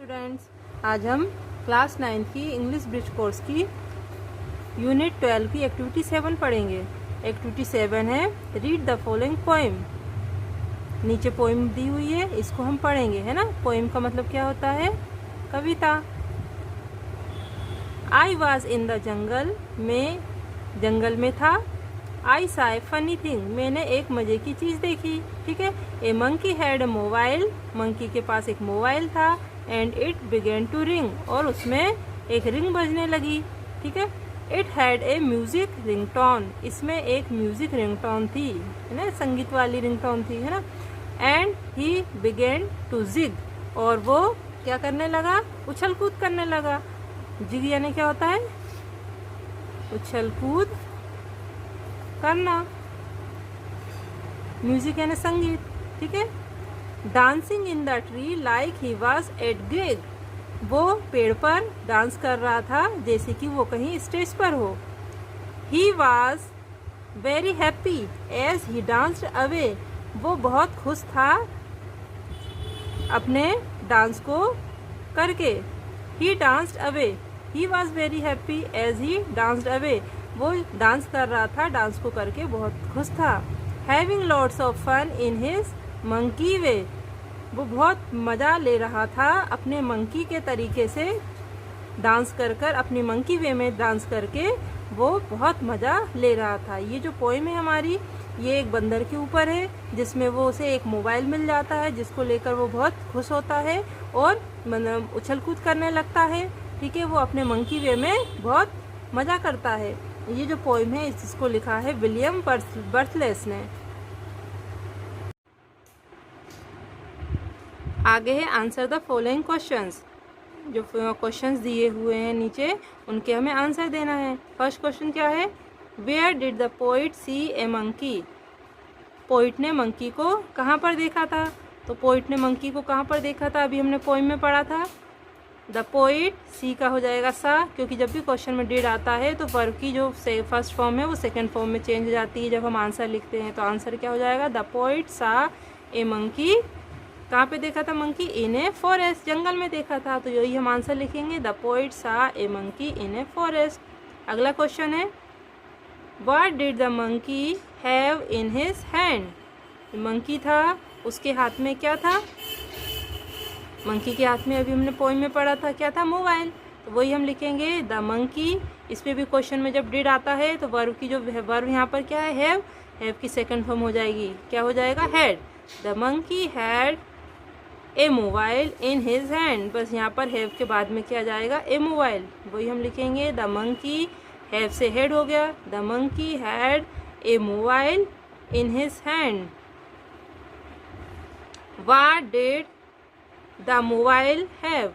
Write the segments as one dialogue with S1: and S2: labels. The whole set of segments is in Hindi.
S1: स्टूडेंट्स, आज हम क्लास 9 की इंग्लिश ब्रिज कोर्स की यूनिट 12 की एक्टिविटी 7 पढ़ेंगे। एक्टिविटी 7 है रीड द फॉलोइंग पोएम। नीचे पोएम दी हुई है, इसको हम पढ़ेंगे, है ना। पोएम का मतलब क्या होता है? कविता। I was in the jungle, मैं जंगल में था। आई सा ए फनी थिंग, मैंने एक मजे की चीज देखी। ठीक है। A monkey had a mobile, monkey के पास एक मोबाइल था। And it began to ring, और उसमें एक रिंग बजने लगी। ठीक है। It had a music ringtone, इसमें एक म्यूजिक रिंगटोन थी, है ना, संगीत वाली रिंगटोन थी, है ना। And he began to jig, और वो क्या करने लगा? उछल कूद करने लगा। जिग यानी क्या होता है? उछल कूद करना। म्यूजिक यानी संगीत। ठीक है। Dancing in the tree like he was at gig, वो पेड़ पर डांस कर रहा था जैसे कि वो कहीं स्टेज पर हो। He was very happy as he danced away, वो बहुत खुश था अपने डांस को करके। He danced away, he was very happy as he danced away, वो डांस कर रहा था, डांस को करके बहुत खुश था। Having lots of fun in his monkey way, वो बहुत मज़ा ले रहा था अपने मंकी के तरीके से डांस कर कर, अपनी मंकी वे में डांस करके वो बहुत मज़ा ले रहा था। ये जो पोएम है हमारी, ये एक बंदर के ऊपर है जिसमें वो उसे एक मोबाइल मिल जाता है जिसको लेकर वो बहुत खुश होता है और उछल कूद करने लगता है। ठीक है। वो अपने मंकी वे में बहुत मज़ा करता है। ये जो पोएम है इसको लिखा है विलियम बर्थलेस ने। आगे है आंसर द फॉलोइंग क्वेश्चंस। जो क्वेश्चंस दिए हुए हैं नीचे, उनके हमें आंसर देना है। फर्स्ट क्वेश्चन क्या है? Where did the poet see a monkey, poet ने मंकी को कहाँ पर देखा था? तो पोइट ने मंकी को कहाँ पर देखा था? अभी हमने पोइम में पढ़ा था। द पोइट, सी का हो जाएगा सा, क्योंकि जब भी क्वेश्चन में डिड आता है तो वर्ब की जो फर्स्ट फॉर्म है वो सेकंड फॉर्म में चेंज हो जाती है जब हम आंसर लिखते हैं। तो आंसर क्या हो जाएगा? द पोइट सा ए मंकी, कहाँ पे देखा था मंकी? इन ए फॉरेस्ट, जंगल में देखा था। तो यही हम आंसर लिखेंगे, द पोइट सा ए मंकी इन ए फॉरेस्ट। अगला क्वेश्चन है what did the monkey have in his hand, monkey था, उसके हाथ में क्या था? मंकी के हाथ में अभी हमने पोएम में पढ़ा था क्या था? मोबाइल। तो वही हम लिखेंगे द मंकी। इस पे भी क्वेश्चन में जब डिड आता है तो वर्ब की जो वर्ब यहाँ पर क्या है? हैव की सेकंड फॉर्म हो जाएगी, क्या हो जाएगा? Had. The monkey had a mobile in his hand, बस यहाँ पर हैव के बाद में क्या जाएगा? ए मोबाइल। वही हम लिखेंगे द मंकी, हैव से हेड हो गया, the monkey had a mobile in his hand. What did the mobile have,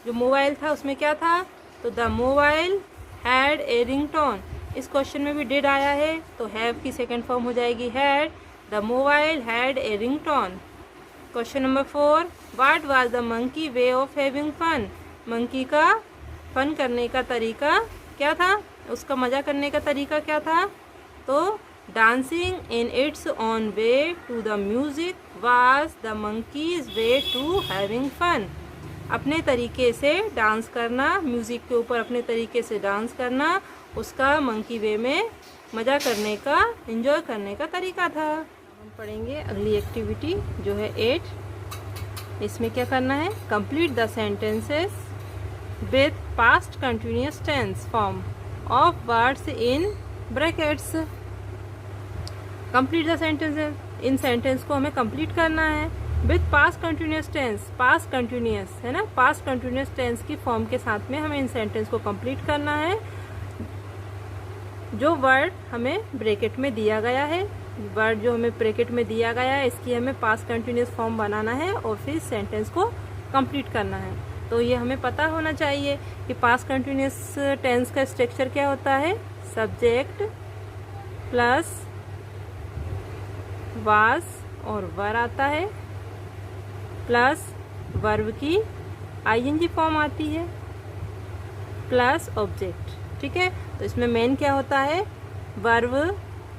S1: जो मोबाइल था उसमें क्या था? तो the mobile had a ringtone. इस क्वेश्चन में भी डिड आया है तो हैव की सेकंड फॉर्म हो जाएगी had. The mobile had a ringtone. Question number 4, what was the monkey way of having fun, monkey का फन करने का तरीका क्या था? उसका मज़ा करने का तरीका क्या था? तो dancing in its own way to the music was the monkey's way to having fun, अपने तरीके से डांस करना, म्यूज़िक के ऊपर अपने तरीके से डांस करना उसका मंकी वे में मज़ा करने का, एंजॉय करने का तरीका था। हम पढ़ेंगे अगली एक्टिविटी जो है 8। इसमें क्या करना है? Complete the sentences with past continuous tense form of words in brackets. Complete the sentences, इन सेंटेंस को हमें कंप्लीट करना है with past continuous tense. Past continuous है ना, पास्ट कंटिन्यूअस टेंस की फॉर्म के साथ में हमें इन सेंटेंस को कंप्लीट करना है। जो वर्ड हमें ब्रैकेट में दिया गया है, वर्ड जो हमें ब्रैकेट में दिया गया है, इसकी हमें पास्ट कंटिन्यूअस फॉर्म बनाना है और फिर सेंटेंस को कंप्लीट करना है। तो ये हमें पता होना चाहिए कि पास्ट कंटिन्यूअस टेंस का स्ट्रक्चर क्या होता है? सब्जेक्ट प्लस वाज और वर आता है, प्लस वर्ब की आईएनजी फॉर्म आती है, प्लस ऑब्जेक्ट। ठीक है। तो इसमें मेन क्या होता है? वर्ब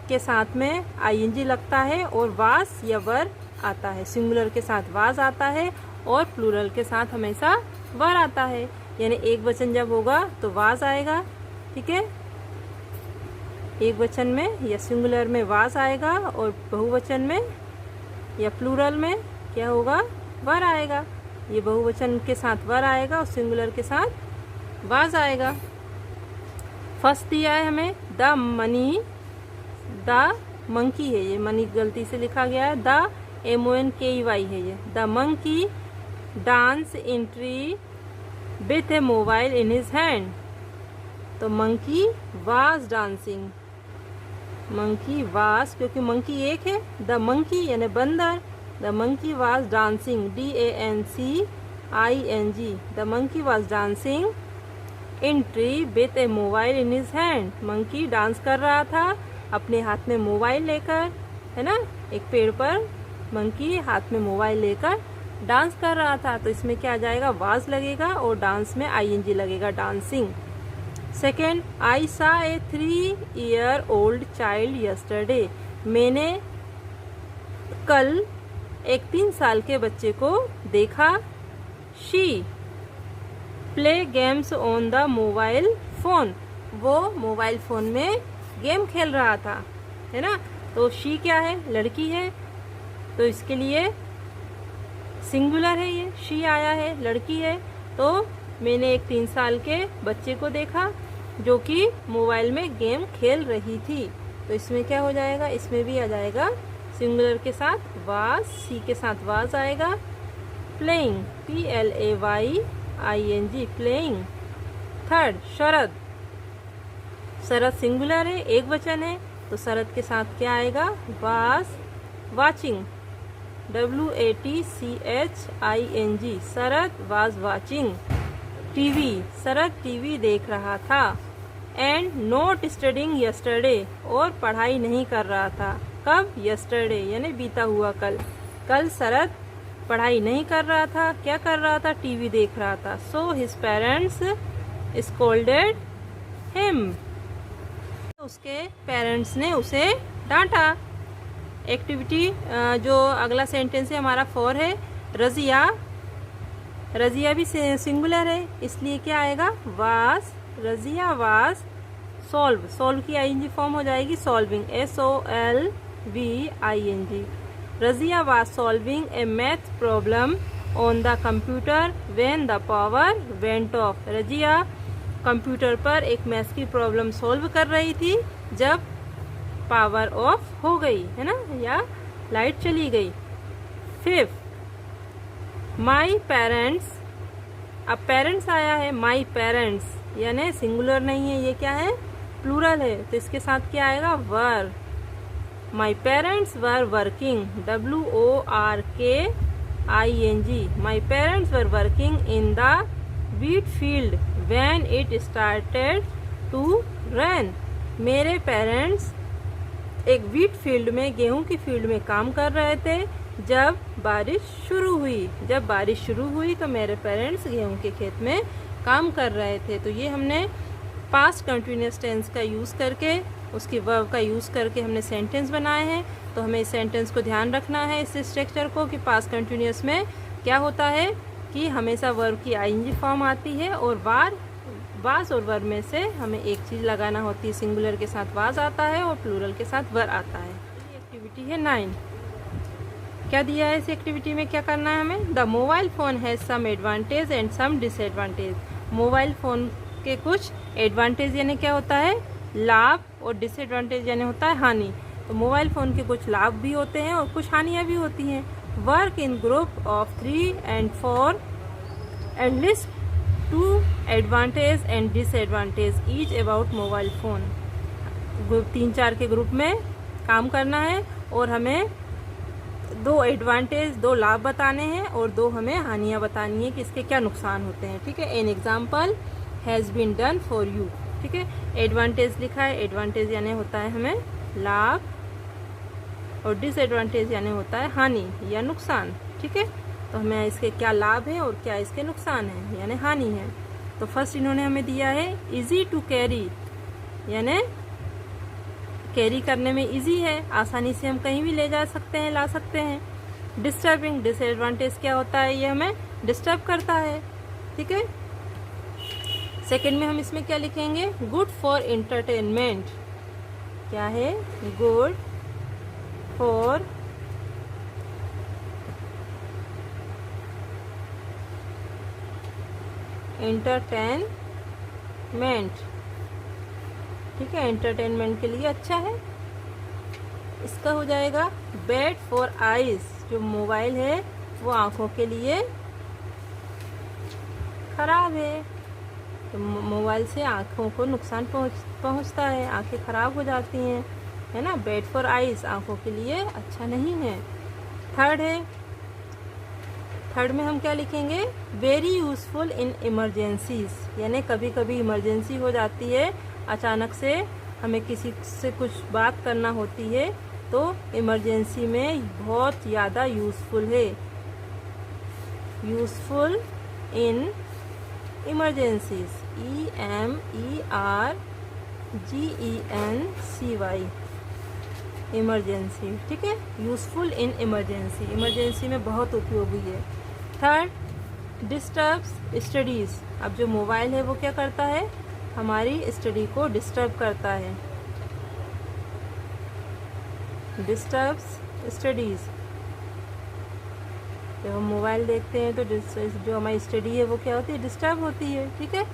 S1: के साथ में आईएनजी लगता है और वास या वर आता है, सिंगुलर के साथ वाज आता है और प्लूरल के साथ हमेशा वर आता है। यानी एक वचन जब होगा तो वाज आएगा, ठीक है, एक वचन में या सिंगुलर में वाज आएगा और बहुवचन में या प्लूरल में क्या होगा, वर आएगा। ये बहुवचन के साथ वर आएगा और सिंगुलर के साथ वाज आएगा। फर्स्ट दिया है हमें द मनी, द मंकी है, ये मनी गलती से लिखा गया है, द MONKEY है ये। The monkey dance in tree with a mobile in his hand. तो monkey was dancing, monkey was क्योंकि मंकी एक है, द मंकी यानी बंदर, the monkey was dancing DANCING, the monkey was dancing in tree with a mobile in his hand. Monkey dance कर रहा था अपने हाथ में मोबाइल लेकर, है ना, एक पेड़ पर मंकी हाथ में मोबाइल लेकर डांस कर रहा था। तो इसमें क्या आ जाएगा, वाज लगेगा और डांस में ING लगेगा, डांसिंग। सेकेंड, आई सा ए 3-year-old चाइल्ड यस्टरडे। मैंने कल एक 3 साल के बच्चे को देखा। She play games on the mobile phone, वो मोबाइल फोन में गेम खेल रहा था, है ना। तो शी क्या है, लड़की है, तो इसके लिए सिंगुलर है, ये शी आया है, लड़की है। तो मैंने एक 3 साल के बच्चे को देखा जो कि मोबाइल में गेम खेल रही थी। तो इसमें क्या हो जाएगा, इसमें भी आ जाएगा सिंगुलर के साथ वाज, सी के साथ वाज आएगा। Playing, PLAYING, playing. थर्ड, शरद, शरद सिंगुलर है, एक वचन है, तो शरद के साथ क्या आएगा, was watching, WATCHING, Sharad was watching. TV, Sharad TV देख रहा था। एंड नॉट स्टडिंग यस्टरडे, और पढ़ाई नहीं कर रहा था। कब, यस्टरडे यानी बीता हुआ कल। कल शरद पढ़ाई नहीं कर रहा था, क्या कर रहा था, टीवी देख रहा था। So his parents scolded him, उसके पेरेंट्स ने उसे डांटा। एक्टिविटी जो अगला सेंटेंस है हमारा 4 है, रजिया, रजिया भी सिंगुलर है, इसलिए क्या आएगा, was, Razia was solve, solve की ING फॉर्म हो जाएगी solving, SOLVING। Razia was solving A math problem on the computer when the power went of. Razia computer पर एक मैथ की प्रॉब्लम सॉल्व कर रही थी जब पावर ऑफ हो गई, है ना, या लाइट चली गई। 5, माई पेरेंट्स, अब पेरेंट्स आया है, माई पेरेंट्स यानी सिंगुलर नहीं है, ये क्या है, प्लूरल है, तो इसके साथ क्या आएगा, were. My parents were working, WORKING, my parents were working in the wheat field when it started to rain। मेरे पेरेंट्स एक व्हीट फील्ड में, गेहूं की फील्ड में काम कर रहे थे जब बारिश शुरू हुई। जब बारिश शुरू हुई तो मेरे पेरेंट्स गेहूं के खेत में काम कर रहे थे। तो ये हमने पास्ट कंटिन्यूअस टेंस का यूज़ करके, उसकी वर्ब का यूज़ करके हमने सेंटेंस बनाए हैं। तो हमें इस सेंटेंस को ध्यान रखना है, इस स्ट्रक्चर को, कि पास्ट कंटिन्यूअस में क्या होता है कि हमेशा वर्ब की ING फॉर्म आती है और वाज और वर्ब में से हमें एक चीज़ लगाना होती है, सिंगुलर के साथ वाज आता है और प्लूरल के साथ वर आता है। ये एक्टिविटी है 9। क्या दिया है इस एक्टिविटी में, क्या करना है हमें, the mobile phone has some advantage and some disadvantage. Mobile phone के कुछ एडवांटेज यानी क्या होता है, लाभ, और डिसएडवांटेज यानी होता है हानि। तो मोबाइल फ़ोन के कुछ लाभ भी होते हैं और कुछ हानियाँ भी होती हैं। Work in group of 3 and 4 and list 2 advantage and disadvantage each about mobile phone. 3-4 के ग्रुप में काम करना है और हमें 2 एडवांटेज, 2 लाभ बताने हैं और 2 हमें हानियाँ बतानी है कि इसके क्या नुकसान होते हैं, ठीक है। An example has been done for you, ठीक है। एडवांटेज लिखा है, एडवांटेज यानी होता है हमें लाभ और डिसएडवांटेज यानी होता है हानि या नुकसान, ठीक है। तो हमें इसके क्या लाभ है और क्या इसके नुकसान है यानी हानि है। तो फर्स्ट इन्होंने हमें दिया है इजी टू कैरी, यानी कैरी करने में इजी है, आसानी से हम कहीं भी ले जा सकते हैं, ला सकते हैं। डिस्टर्बिंग, डिसएडवांटेज क्या होता है, ये हमें डिस्टर्ब करता है, ठीक है। सेकंड में हम इसमें क्या लिखेंगे, गुड फॉर एंटरटेनमेंट, क्या है, गुड फॉर एंटरटेनमेंट, ठीक है, एंटरटेनमेंट के लिए अच्छा है। इसका हो जाएगा बैड फॉर आइज, जो मोबाइल है वो आँखों के लिए खराब है, तो मोबाइल से आँखों को नुकसान पहुँचता है, आँखें खराब हो जाती हैं, है ना। बैड फॉर आइज, आँखों के लिए अच्छा नहीं है। थर्ड है, थर्ड में हम क्या लिखेंगे, वेरी यूज़फुल इन इमरजेंसीज, यानी कभी कभी इमरजेंसी हो जाती है, अचानक से हमें किसी से कुछ बात करना होती है, तो इमरजेंसी में बहुत ज़्यादा यूज़फुल है, यूज़फुल इन इमरजेंसीज, EMERGENCY, इमरजेंसी, ठीक है, यूज़फुल इन इमरजेंसी, इमरजेंसी में बहुत उपयोगी है। थर्ड, डिस्टर्ब्स स्टडीज़, अब जो मोबाइल है वो क्या करता है, हमारी स्टडी को डिस्टर्ब करता है, डिस्टर्ब्स स्टडीज़, जब हम मोबाइल देखते हैं तो जो हमारी स्टडी है वो क्या होती है, डिस्टर्ब होती है, ठीक है।